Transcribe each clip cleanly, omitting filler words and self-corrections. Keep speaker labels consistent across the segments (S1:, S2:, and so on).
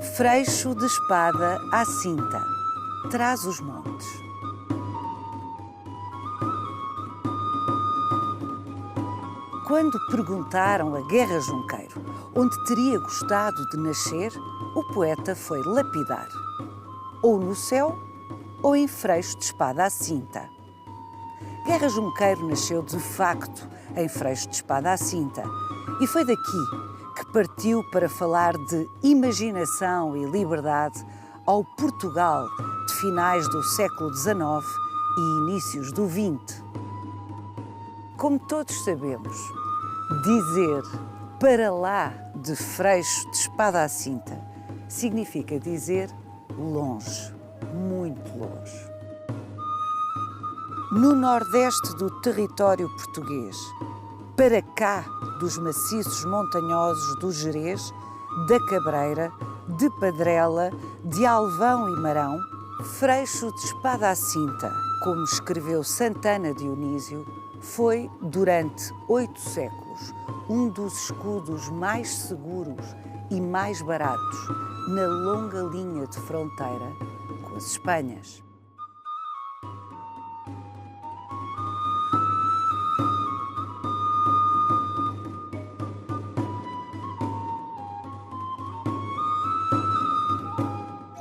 S1: Freixo de espada à cinta, traz os montes. Quando perguntaram a Guerra Junqueiro onde teria gostado de nascer, o poeta foi lapidar. Ou no céu, ou em Freixo de espada à cinta. Guerra Junqueiro nasceu de facto em Freixo de espada à cinta e foi daqui que partiu para falar de imaginação e liberdade ao Portugal de finais do século XIX e inícios do XX. Como todos sabemos, dizer para lá de Freixo de espada à cinta significa dizer longe, muito longe. No nordeste do território português, para cá dos maciços montanhosos do Gerês, da Cabreira, de Padrela, de Alvão e Marão, Freixo de espada à cinta, como escreveu Santana Dionísio, foi, durante 8 séculos, um dos escudos mais seguros e mais baratos na longa linha de fronteira com as Espanhas.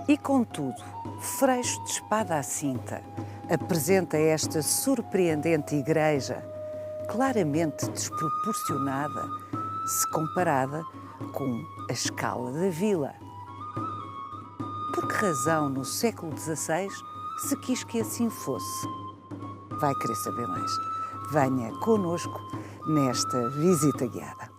S1: E, contudo, Freixo de espada à cinta apresenta esta surpreendente igreja, claramente desproporcionada se comparada com a escala da vila. Por que razão, no século XVI, se quis que assim fosse? Vai querer saber mais? Venha connosco nesta visita guiada.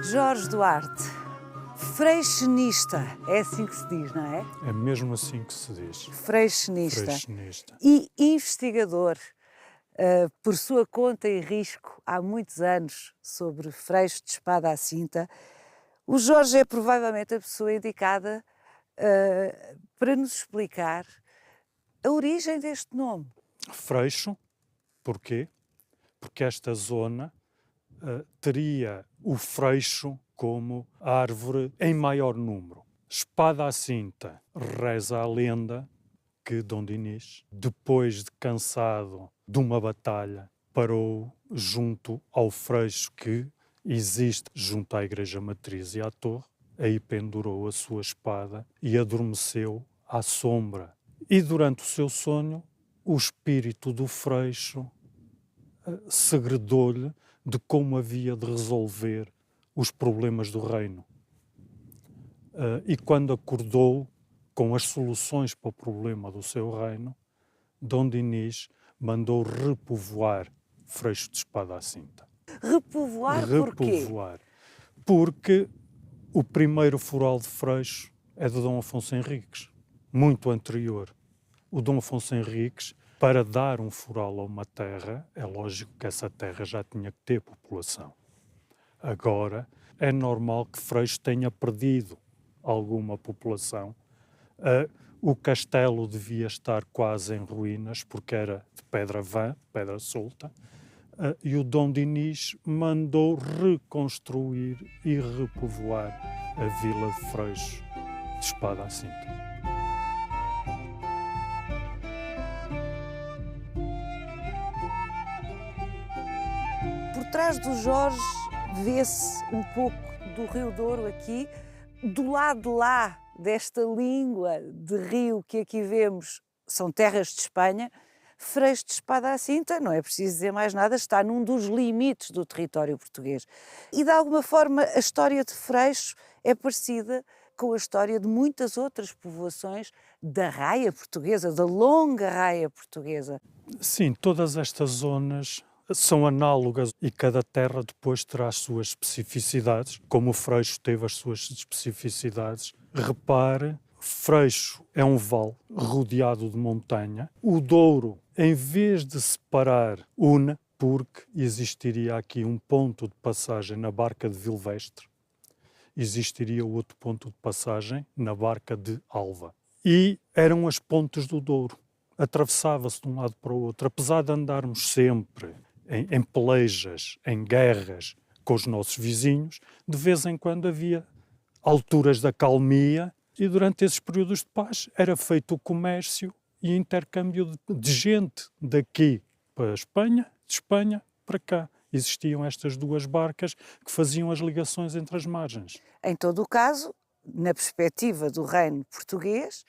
S1: Jorge Duarte, freixenista, é assim que se diz, não é?
S2: É mesmo assim que se diz.
S1: Freixenista.
S2: Freixenista.
S1: E investigador, por sua conta e risco, há muitos anos, sobre Freixo de espada à cinta. O Jorge é provavelmente a pessoa indicada para nos explicar a origem deste nome.
S2: Freixo, porquê? Porque esta zona teria o freixo como árvore em maior número. Espada à cinta, reza a lenda que Dom Dinis, depois de cansado de uma batalha, parou junto ao freixo que existe junto à Igreja Matriz e à Torre, aí pendurou a sua espada e adormeceu à sombra. E durante o seu sonho, o espírito do freixo segredou-lhe de como havia de resolver os problemas do reino. E quando acordou com as soluções para o problema do seu reino, Dom Dinis mandou repovoar Freixo de espada à cinta.
S1: Repovoar porquê?
S2: Repovoar. Porque o primeiro foral de Freixo é de Dom Afonso Henriques, muito anterior. O Dom Afonso Henriques, para dar um foral a uma terra, é lógico que essa terra já tinha que ter população. Agora, é normal que Freixo tenha perdido alguma população. O castelo devia estar quase em ruínas, porque era de pedra vã, pedra solta, e o Dom Dinis mandou reconstruir e repovoar a vila de Freixo de espada à cinta.
S1: Por trás do Jorge vê-se um pouco do Rio Douro aqui. Do lado de lá desta língua de rio que aqui vemos, são terras de Espanha. Freixo de Espada à Cinta, não é preciso dizer mais nada, está num dos limites do território português. E de alguma forma a história de Freixo é parecida com a história de muitas outras povoações da raia portuguesa, da longa raia portuguesa.
S2: Sim, todas estas zonas são análogas e cada terra depois terá as suas especificidades, como o Freixo teve as suas especificidades. Repare, Freixo é um vale rodeado de montanha. O Douro, em vez de separar, une, porque existiria aqui um ponto de passagem na barca de Vilvestre, existiria outro ponto de passagem na barca de Alva. E eram as pontes do Douro. Atravessava-se de um lado para o outro. Apesar de andarmos sempre em pelejas, em guerras com os nossos vizinhos, de vez em quando havia alturas da calmia e durante esses períodos de paz era feito o comércio e intercâmbio de gente daqui para a Espanha, de Espanha para cá. Existiam estas duas barcas que faziam as ligações entre as margens.
S1: Em todo o caso, na perspectiva do reino português,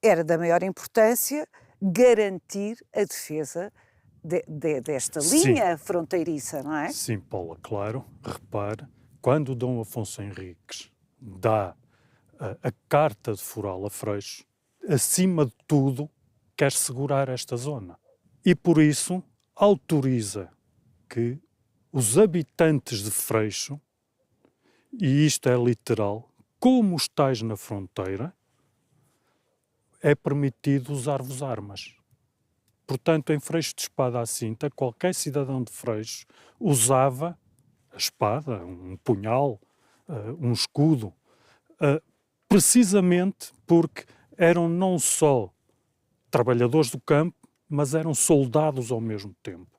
S1: era da maior importância garantir a defesa desta linha fronteiriça, não é?
S2: Sim, Paula, claro. Repare, quando Dom Afonso Henriques dá a carta de foral a Freixo, acima de tudo, quer segurar esta zona. E por isso autoriza que os habitantes de Freixo, e isto é literal, como estais na fronteira, é permitido usar-vos armas. Portanto, em Freixo de Espada à Cinta, qualquer cidadão de Freixo usava a espada, um punhal, um escudo, precisamente porque eram não só trabalhadores do campo, mas eram soldados ao mesmo tempo.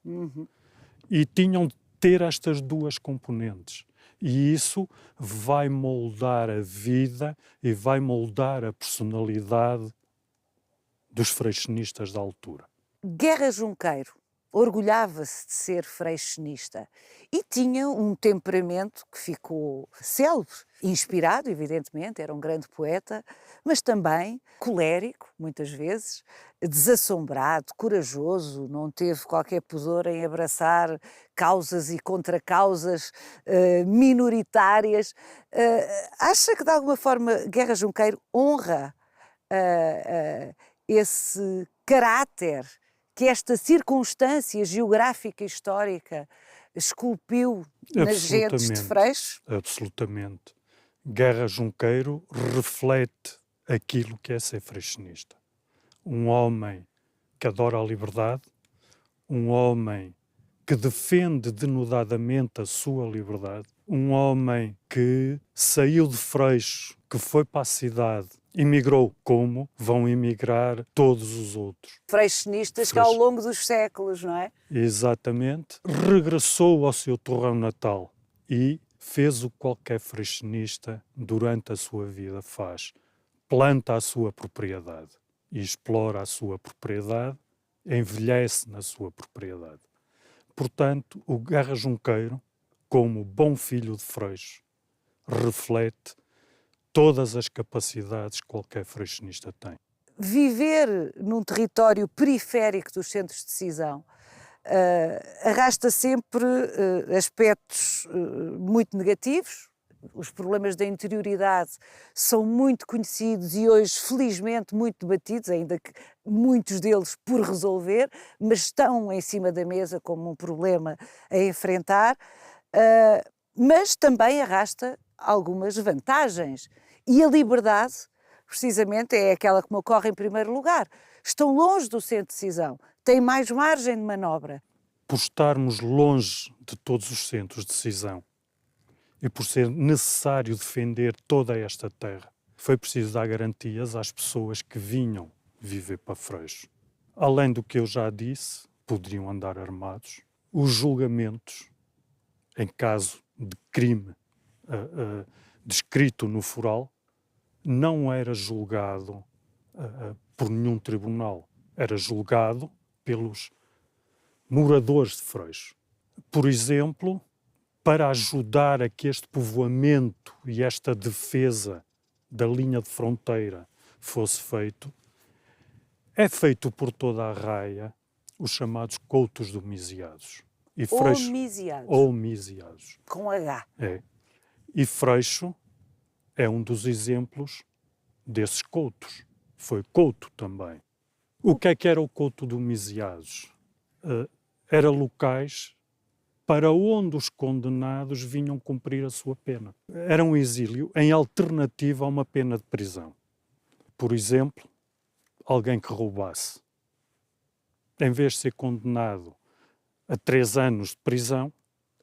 S2: E tinham de ter estas duas componentes. E isso vai moldar a vida e vai moldar a personalidade dos freixenistas da altura.
S1: Guerra Junqueiro orgulhava-se de ser freixenista e tinha um temperamento que ficou célebre, inspirado, evidentemente, era um grande poeta, mas também colérico, muitas vezes, desassombrado, corajoso, não teve qualquer pudor em abraçar causas e contra-causas minoritárias. Acha que, de alguma forma, Guerra Junqueiro honra esse caráter que esta circunstância geográfica e histórica esculpiu nas gentes de Freixo?
S2: Absolutamente. Guerra Junqueiro reflete aquilo que é ser freixenista. Um homem que adora a liberdade, um homem que defende denudadamente a sua liberdade, um homem que saiu de Freixo, que foi para a cidade, emigrou como vão emigrar todos os outros.
S1: Freixenistas que ao longo dos séculos, não é?
S2: Exatamente. Regressou ao seu torrão natal e fez o que qualquer freixenista durante a sua vida faz. Planta a sua propriedade e explora a sua propriedade, envelhece na sua propriedade. Portanto, o Guerra Junqueiro, como bom filho de Freixo, reflete todas as capacidades que qualquer freixenista tem.
S1: Viver num território periférico dos centros de decisão arrasta sempre aspectos muito negativos. Os problemas da interioridade são muito conhecidos e hoje, felizmente, muito debatidos, ainda que muitos deles por resolver, mas estão em cima da mesa como um problema a enfrentar, mas também arrasta algumas vantagens. E a liberdade, precisamente, é aquela que me ocorre em primeiro lugar. Estão longe do centro de decisão, têm mais margem de manobra.
S2: Por estarmos longe de todos os centros de decisão e por ser necessário defender toda esta terra, foi preciso dar garantias às pessoas que vinham viver para Freixo. Além do que eu já disse, poderiam andar armados. Os julgamentos, em caso de crime descrito no foral, não era julgado por nenhum tribunal, era julgado pelos moradores de Freixo. Por exemplo, para ajudar a que este povoamento e esta defesa da linha de fronteira fosse feito, é feito por toda a raia os chamados coutos domisiados. E
S1: Homisiados.
S2: Homisiados.
S1: Com H.
S2: É. E Freixo é um dos exemplos desses coutos. Foi couto também. O que era o couto domisiados? Era locais para onde os condenados vinham cumprir a sua pena. Era um exílio em alternativa a uma pena de prisão. Por exemplo, alguém que roubasse, em vez de ser condenado a 3 anos de prisão,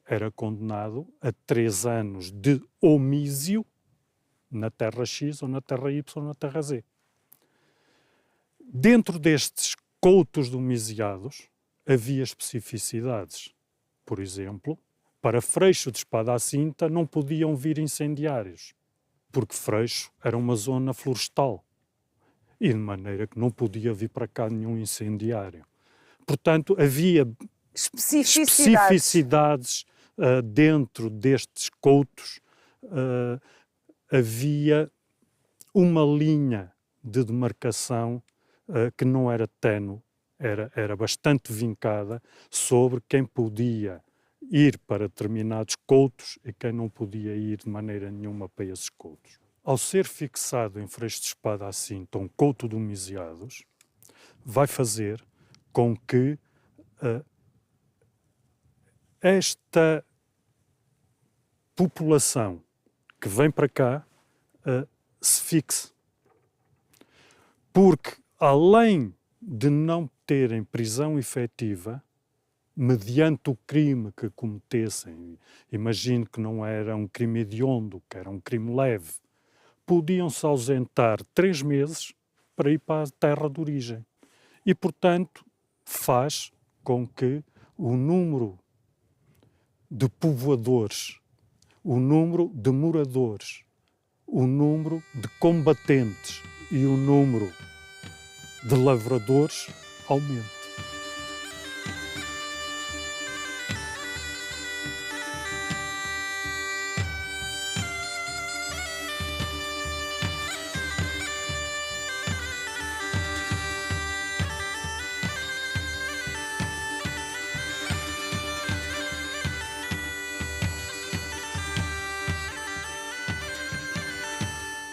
S2: era condenado a 3 anos de homício na terra X ou na terra Y ou na terra Z. Dentro destes coutos domisiados havia especificidades. Por exemplo, para Freixo de Espada à Cinta não podiam vir incendiários, porque Freixo era uma zona florestal e de maneira que não podia vir para cá nenhum incendiário. Portanto, havia especificidades dentro destes coutos, havia uma linha de demarcação que não era ténue, era bastante vincada sobre quem podia ir para determinados coutos e quem não podia ir de maneira nenhuma para esses coutos. Ao ser fixado em Freixo de Espada à Cinta um couto domisiados, vai fazer com que esta população que vem para cá se fixe. Porque, além de não terem prisão efetiva, mediante o crime que cometessem, imagino que não era um crime hediondo, que era um crime leve, podiam-se ausentar 3 meses para ir para a terra de origem. E, portanto, faz com que o número de povoadores, o número de moradores, o número de combatentes e o número de lavradores aumente.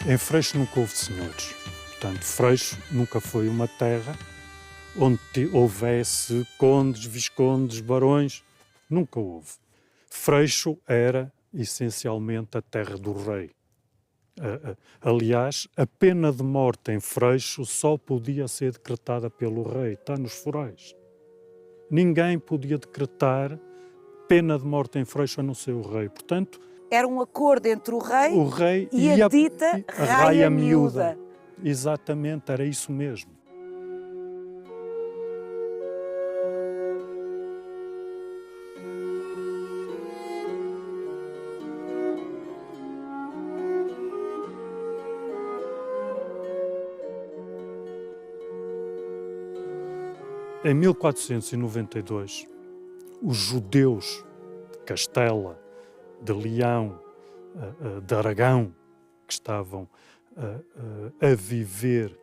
S2: Em Freixo nunca houve senhores. Portanto, Freixo nunca foi uma terra onde houvesse condes, viscondes, barões. Nunca houve. Freixo era, essencialmente, a terra do rei. Aliás, a pena de morte em Freixo só podia ser decretada pelo rei. Está nos forais. Ninguém podia decretar pena de morte em Freixo a não ser o rei. Portanto,
S1: era um acordo entre o rei e a dita
S2: raia
S1: miúda.
S2: Exatamente, era isso mesmo. Em 1492, os judeus de Castela, de Leão, de Aragão, que estavam a viver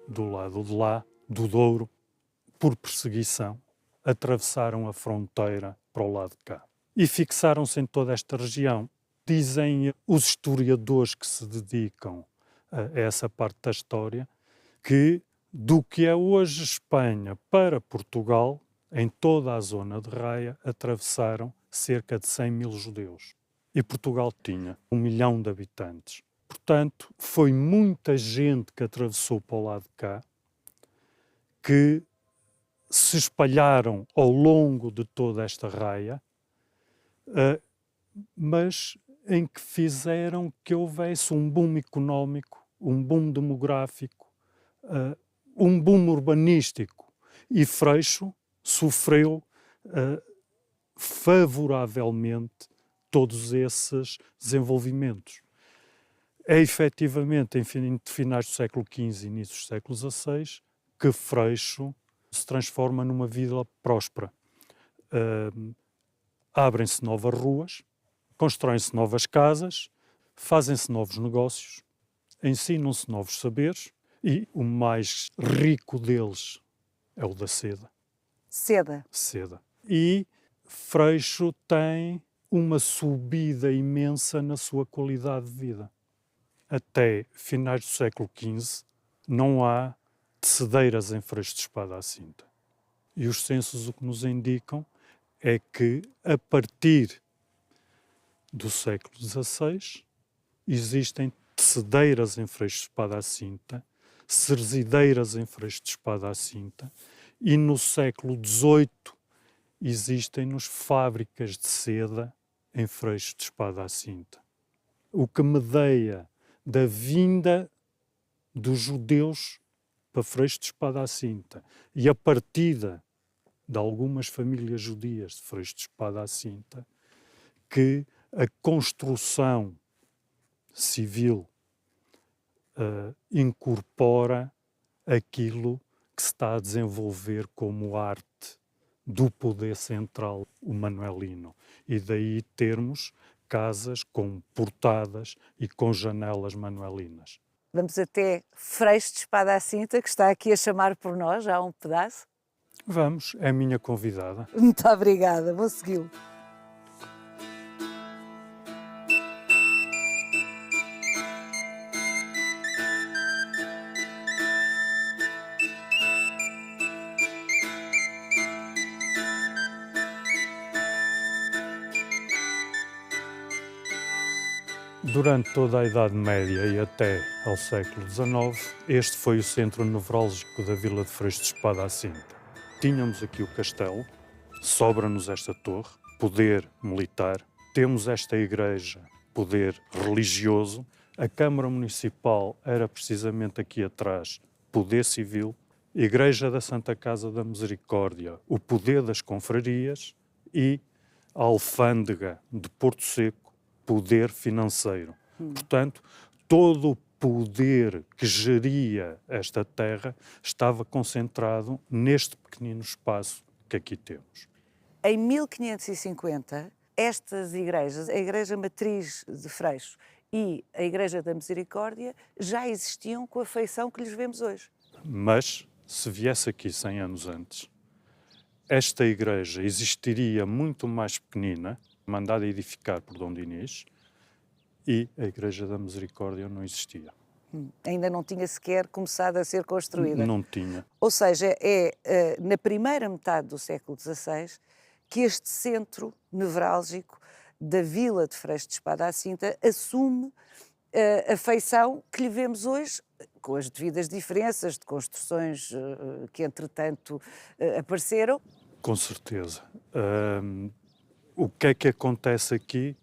S2: do lado de lá, do Douro, por perseguição, atravessaram a fronteira para o lado de cá. E fixaram-se em toda esta região. Dizem os historiadores que se dedicam a essa parte da história que do que é hoje Espanha para Portugal, em toda a zona de raia, atravessaram cerca de 100 mil judeus. E Portugal tinha 1 milhão de habitantes. Portanto, foi muita gente que atravessou para o lado de cá, que se espalharam ao longo de toda esta raia, mas em que fizeram que houvesse um boom económico, um boom demográfico, um boom urbanístico. E Freixo sofreu favoravelmente todos esses desenvolvimentos. É efetivamente em finais do século XV e inícios do século XVI que Freixo se transforma numa vila próspera. Abrem-se novas ruas, constroem-se novas casas, fazem-se novos negócios, ensinam-se novos saberes e o mais rico deles é o da seda.
S1: Seda.
S2: seda. E Freixo tem uma subida imensa na sua qualidade de vida. Até finais do século XV não há tecedeiras em Freixo de Espada à Cinta. E os censos o que nos indicam é que a partir do século XVI existem tecedeiras em Freixo de Espada à Cinta, cerzideiras em Freixo de Espada à Cinta, e no século XVIII existem-nos fábricas de seda em Freixo de Espada à Cinta. O que medeia da vinda dos judeus para Freixo de Espada à Cinta e a partida de algumas famílias judias de Freixo de Espada à Cinta, que a construção civil incorpora aquilo que se está a desenvolver como arte do poder central, o manuelino. E daí termos casas com portadas e com janelas manuelinas.
S1: Vamos até Freixo de Espada à Cinta, que está aqui a chamar por nós, já há um pedaço.
S2: Vamos, é a minha convidada.
S1: Muito obrigada, vou segui-lo.
S2: Durante toda a Idade Média e até ao século XIX, este foi o centro nevrálgico da vila de Freixo de Espada à Cinta. Tínhamos aqui o castelo, sobra-nos esta torre, poder militar, temos esta igreja, poder religioso, a Câmara Municipal era precisamente aqui atrás, poder civil, Igreja da Santa Casa da Misericórdia, o poder das confrarias e a alfândega de Porto Seco, poder financeiro. Portanto, todo o poder que geria esta terra estava concentrado neste pequenino espaço que aqui temos.
S1: Em 1550, estas igrejas, a Igreja Matriz de Freixo e a Igreja da Misericórdia, já existiam com a feição que lhes vemos hoje.
S2: Mas, se viesse aqui 100 anos antes, esta igreja existiria muito mais pequenina, mandada edificar por Dom Dinis, e a Igreja da Misericórdia não existia.
S1: Ainda não tinha sequer começado a ser construída.
S2: Não tinha.
S1: Ou seja, é na primeira metade do século XVI que este centro nevrálgico da vila de Freixo de Espada à Cinta assume a feição que lhe vemos hoje, com as devidas diferenças de construções que, entretanto, apareceram.
S2: Com certeza. O que é que acontece aqui?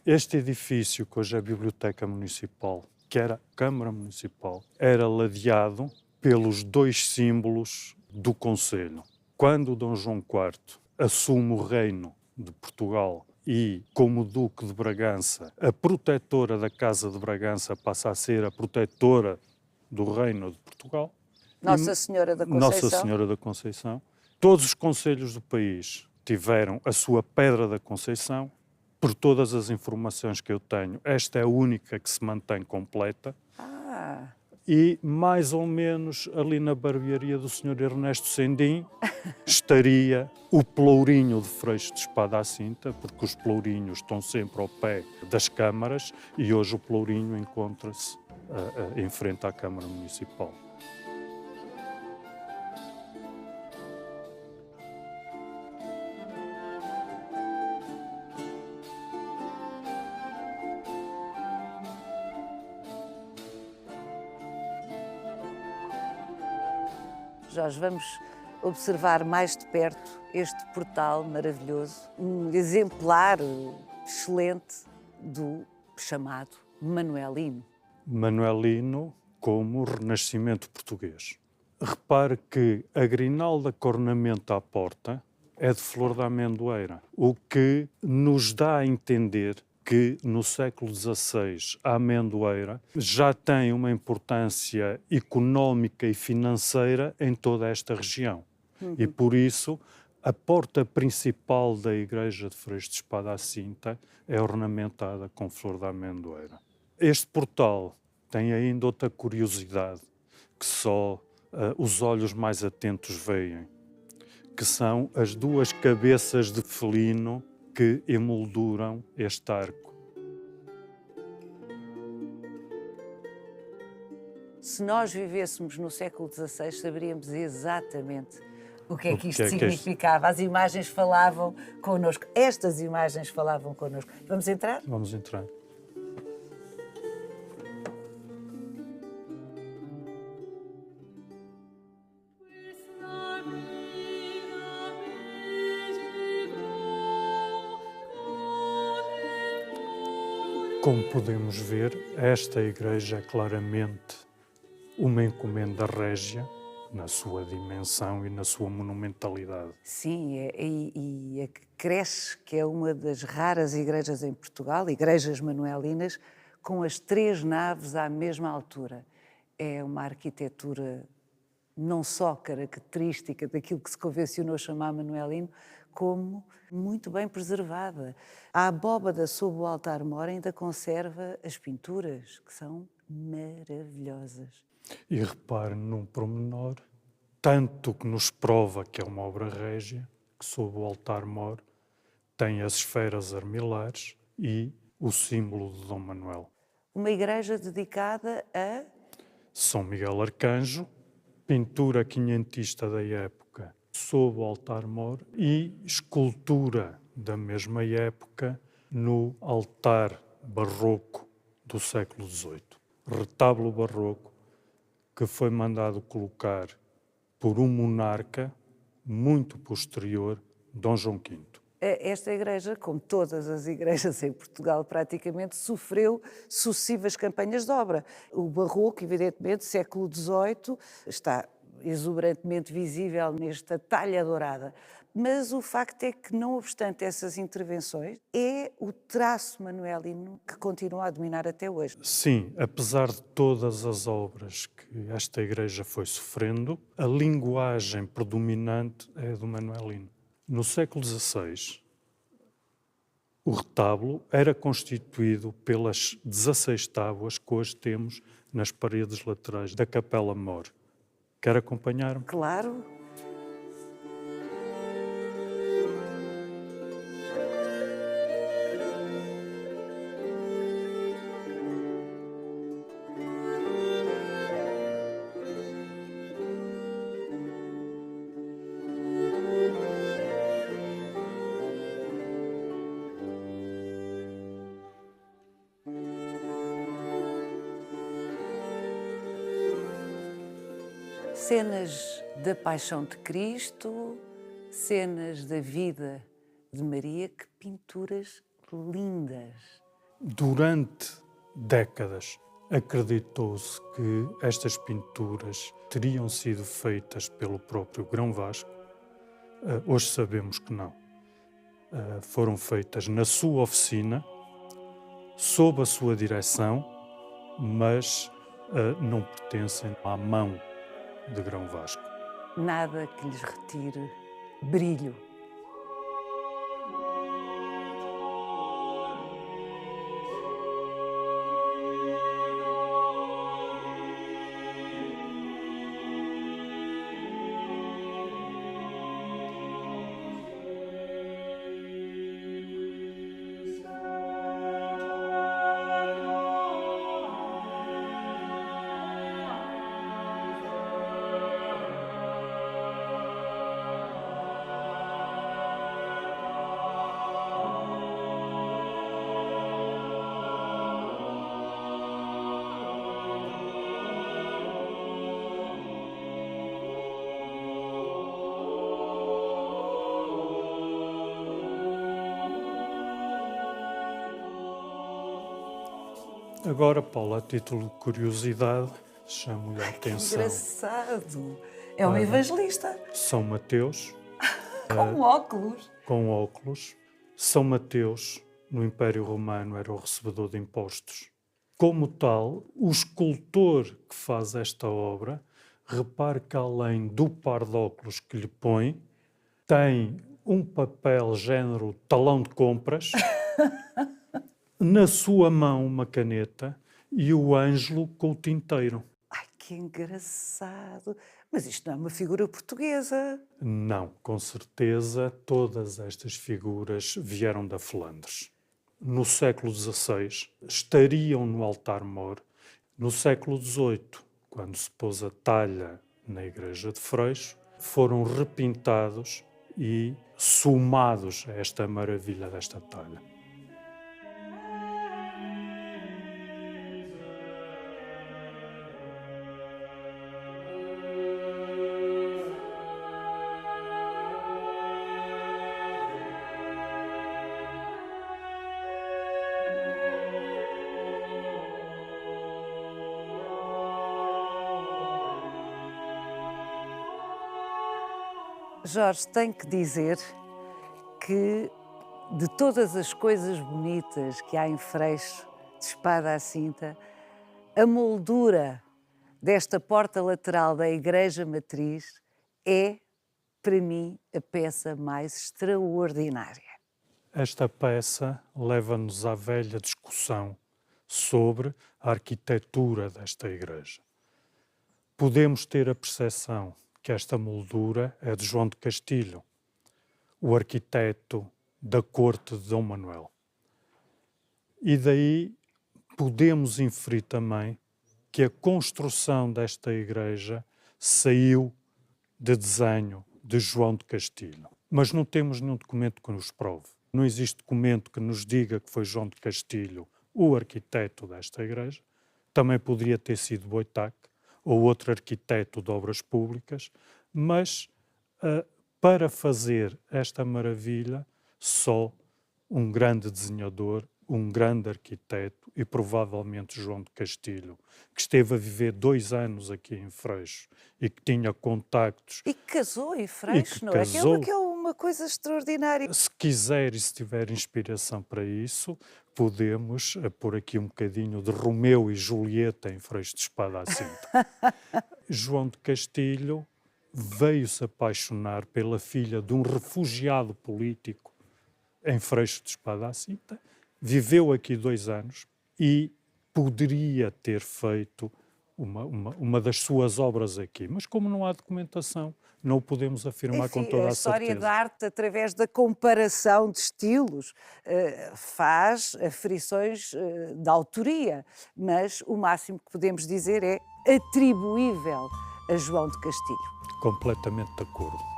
S2: Este edifício, que hoje é a Biblioteca Municipal, que era a Câmara Municipal, era ladeado pelos dois símbolos do Conselho. Quando Dom João IV assume o reino de Portugal e, como Duque de Bragança, a protetora da Casa de Bragança passa a ser a protetora do reino de Portugal.
S1: Nossa Senhora da Conceição.
S2: Nossa Senhora da Conceição. Todos os concelhos do país tiveram a sua Pedra da Conceição. Por todas as informações que eu tenho, esta é a única que se mantém completa. E mais ou menos ali na barbearia do Sr. Ernesto Sendim estaria o pelourinho de Freixo de Espada à Cinta, porque os pelourinhos estão sempre ao pé das câmaras e hoje o pelourinho encontra-se em frente à Câmara Municipal.
S1: Jorge, vamos observar mais de perto este portal maravilhoso, um exemplar excelente do chamado Manuelino.
S2: Manuelino como Renascimento português. Repare que a grinalda que ornamenta a porta é de flor de amendoeira, o que nos dá a entender que no século XVI a amendoeira já tem uma importância económica e financeira em toda esta região. E por isso a porta principal da igreja de Freixo de Espada à Cinta é ornamentada com flor de amendoeira. Este portal tem ainda outra curiosidade que só os olhos mais atentos veem. que são as duas cabeças de felino que emolduram este arco.
S1: Se nós vivêssemos no século XVI, saberíamos exatamente o que é que isto
S2: que é que
S1: significava. As imagens falavam connosco. Estas imagens falavam connosco. Vamos entrar?
S2: Vamos entrar. Como podemos ver, esta igreja é claramente uma encomenda régia na sua dimensão e na sua monumentalidade.
S1: Sim, e acresce que é uma das raras igrejas em Portugal, igrejas manuelinas, com as 3 naves à mesma altura. É uma arquitetura não só característica daquilo que se convencionou chamar manuelino, como muito bem preservada. A abóbada sob o altar-mor ainda conserva as pinturas, que são maravilhosas.
S2: E repare num pormenor, tanto que nos prova que é uma obra régia, que sob o altar-mor tem as esferas armilares e o símbolo de Dom Manuel.
S1: Uma igreja dedicada a
S2: São Miguel Arcanjo, pintura quinhentista da época sob o altar-mor e escultura da mesma época no altar barroco do século XVIII. Retábulo barroco que foi mandado colocar por um monarca muito posterior, Dom João V.
S1: Esta igreja, como todas as igrejas em Portugal, praticamente sofreu sucessivas campanhas de obra. O barroco, evidentemente, século XVIII, está exuberantemente visível nesta talha dourada. Mas o facto é que, não obstante essas intervenções, é o traço manuelino que continua a dominar até hoje.
S2: Sim, apesar de todas as obras que esta igreja foi sofrendo, a linguagem predominante é do manuelino. No século XVI, o retábulo era constituído pelas 16 tábuas que hoje temos nas paredes laterais da Capela Mor. Quer acompanhar-me?
S1: Claro. Cenas da Paixão de Cristo, cenas da vida de Maria, que pinturas lindas.
S2: Durante décadas, acreditou-se que estas pinturas teriam sido feitas pelo próprio Grão Vasco. Hoje sabemos que não. Foram feitas na sua oficina, sob a sua direção, mas não pertencem à mão de Grão Vasco.
S1: Nada que lhes retire brilho.
S2: Agora, Paula, a título de curiosidade, chamo-lhe a atenção.
S1: Engraçado. É um evangelista.
S2: São Mateus,
S1: Com óculos.
S2: com óculos. São Mateus, no Império Romano, era o recebedor de impostos. Como tal, o escultor que faz esta obra, repare que além do par de óculos que lhe põe, tem um papel género talão de compras, na sua mão uma caneta e o Ângelo com o tinteiro.
S1: Ai, que que engraçado. Mas isto não é uma figura portuguesa.
S2: Não, com certeza, todas estas figuras vieram da Flandres. No século XVI, estariam no altar-mor. No século XVIII, quando se pôs a talha na igreja de Freixo, foram repintados e somados a esta maravilha desta talha.
S1: Jorge, tenho que dizer que de todas as coisas bonitas que há em Freixo, de espada à cinta, a moldura desta porta lateral da Igreja Matriz é, para mim, a peça mais extraordinária.
S2: Esta peça leva-nos à velha discussão sobre a arquitetura desta igreja. Podemos ter a percepção que esta moldura é de João de Castilho, o arquiteto da corte de Dom Manuel. E daí podemos inferir também que a construção desta igreja saiu de desenho de João de Castilho. Mas não temos nenhum documento que nos prove. Não existe documento que nos diga que foi João de Castilho o arquiteto desta igreja. Também poderia ter sido Boitac ou outro arquiteto de obras públicas, mas para fazer esta maravilha, só um grande desenhador, um grande arquiteto e provavelmente João de Castilho, que esteve a viver 2 anos aqui em Freixo e que tinha contactos.
S1: E que casou em Freixo, não é? Que é uma coisa extraordinária.
S2: Se quiser e se tiver inspiração para isso, podemos pôr aqui um bocadinho de Romeu e Julieta em Freixo de Espada à Cinta. João de Castilho veio-se apaixonar pela filha de um refugiado político em Freixo de Espada à Cinta, viveu aqui 2 anos e poderia ter feito uma das suas obras aqui. Mas como não há documentação, não o podemos afirmar com toda a certeza.
S1: A história da arte, através da comparação de estilos, faz aferições de autoria, mas o máximo que podemos dizer é atribuível a João de Castilho.
S2: Completamente de acordo.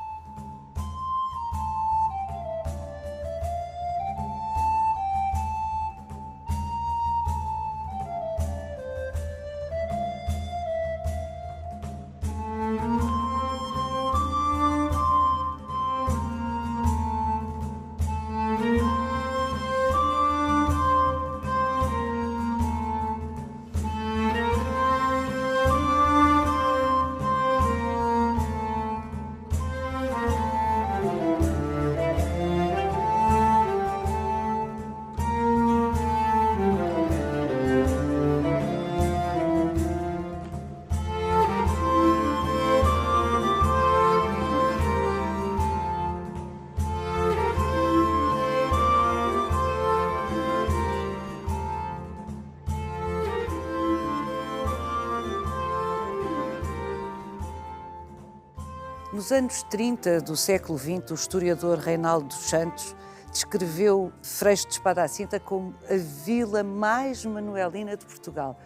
S1: Nos anos 30 do século XX, o historiador Reinaldo dos Santos descreveu Freixo de Espada à Cinta como a vila mais manuelina de Portugal.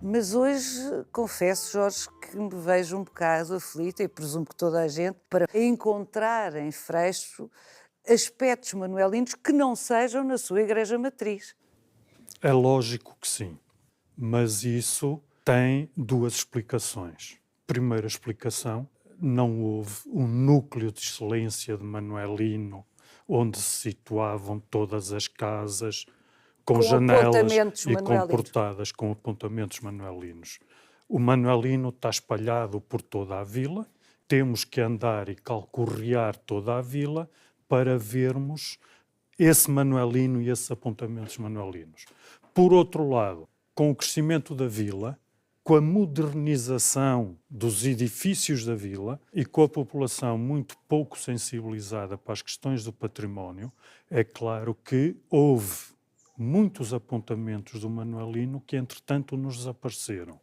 S1: Mas hoje, confesso, Jorge, que me vejo um bocado aflita, e presumo que toda a gente, para encontrar em Freixo aspectos manuelinos que não sejam na sua igreja matriz.
S2: É lógico que sim, mas isso tem 2 explicações. Primeira explicação, não houve um núcleo de excelência de manuelino onde se situavam todas as casas com janelas e com portadas com apontamentos manuelinos. O manuelino está espalhado por toda a vila, temos que andar e calcorrear toda a vila para vermos esse manuelino e esses apontamentos manuelinos. Por outro lado, com o crescimento da vila, com a modernização dos edifícios da vila e com a população muito pouco sensibilizada para as questões do património, é claro que houve muitos apontamentos do manuelino que, entretanto, nos desapareceram.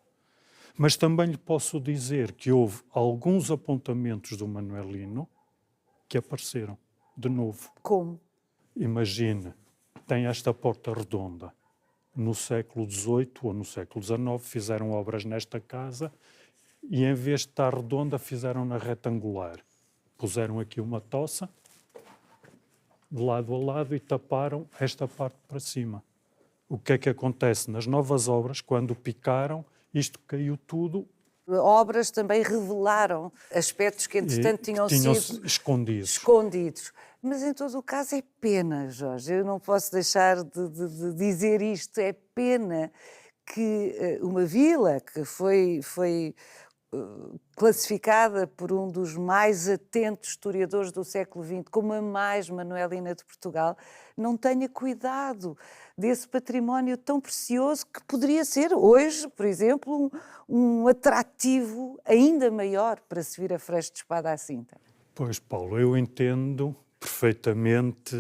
S2: Mas também lhe posso dizer que houve alguns apontamentos do Manuelino que apareceram de novo.
S1: Como?
S2: Imagine, tem esta porta redonda. No século XVIII ou no século XIX fizeram obras nesta casa e, em vez de estar redonda, fizeram-na retangular. Puseram aqui uma toça de lado a lado e taparam esta parte para cima. O que é que acontece? Nas novas obras, quando picaram, isto caiu tudo.
S1: Obras também revelaram aspectos que, entretanto, tinham sido escondidos. Mas, em todo o caso, é pena, Jorge. Eu não posso deixar de dizer isto. É pena que uma vila que foi classificada por um dos mais atentos historiadores do século XX como a mais manuelina de Portugal, não tenha cuidado desse património tão precioso que poderia ser hoje, por exemplo, um atrativo ainda maior para se vir a Freixo de Espada à Cinta.
S2: Pois, Paulo, eu entendo perfeitamente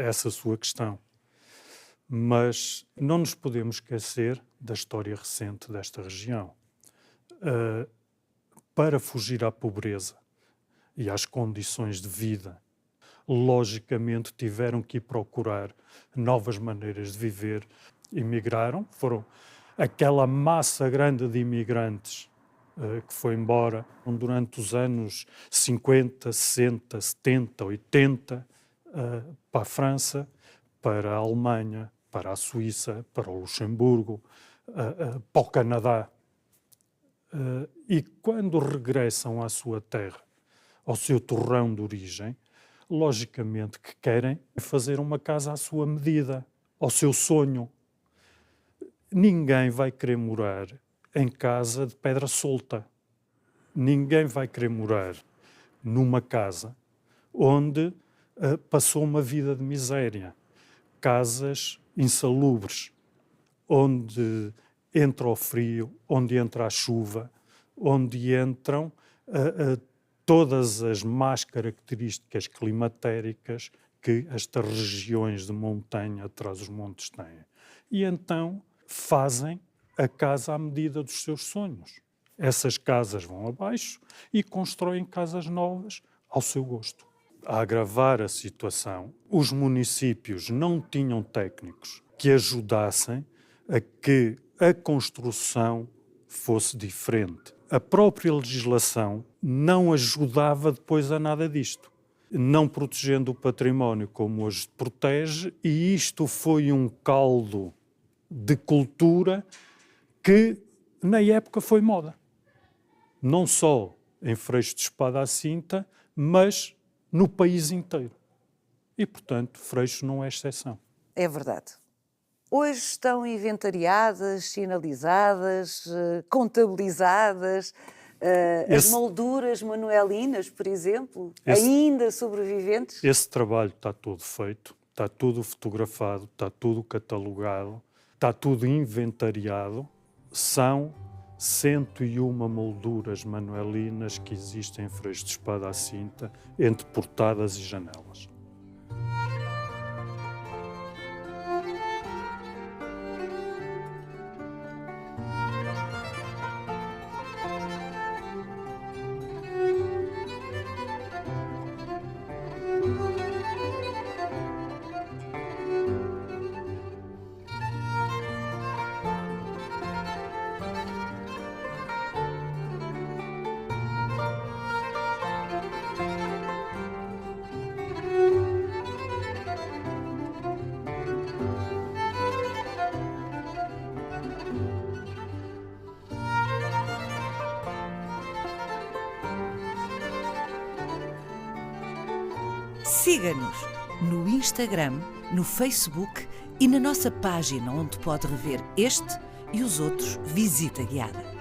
S2: essa sua questão, mas não nos podemos esquecer da história recente desta região. Para fugir à pobreza e às condições de vida, logicamente tiveram que ir procurar novas maneiras de viver. Emigraram, foram aquela massa grande de imigrantes que foi embora durante os anos 50, 60, 70, 80, para a França, para a Alemanha, para a Suíça, para o Luxemburgo, para o Canadá. E quando regressam à sua terra, ao seu torrão de origem, logicamente que querem fazer uma casa à sua medida, ao seu sonho. Ninguém vai querer morar em casa de pedra solta. Ninguém vai querer morar numa casa onde passou uma vida de miséria. Casas insalubres, onde entra o frio, onde entra a chuva, onde entram todas as más características climatéricas que estas regiões de montanha atrás dos montes têm. E então fazem a casa à medida dos seus sonhos. Essas casas vão abaixo e constroem casas novas ao seu gosto. A agravar a situação, os municípios não tinham técnicos que ajudassem a que a construção fosse diferente. A própria legislação não ajudava depois a nada disto, não protegendo o património como hoje protege, e isto foi um caldo de cultura que na época foi moda. Não só em Freixo de Espada à Cinta, mas no país inteiro. E, portanto, Freixo não é exceção.
S1: É verdade. Hoje estão inventariadas, sinalizadas, contabilizadas, as molduras manuelinas, por exemplo, ainda sobreviventes?
S2: Esse trabalho está todo feito, está tudo fotografado, está tudo catalogado, está tudo inventariado. São 101 molduras manuelinas que existem em Freixo de Espada à Cinta, entre portadas e janelas.
S3: Siga-nos no Instagram, no Facebook e na nossa página onde pode rever este e os outros Visita Guiada.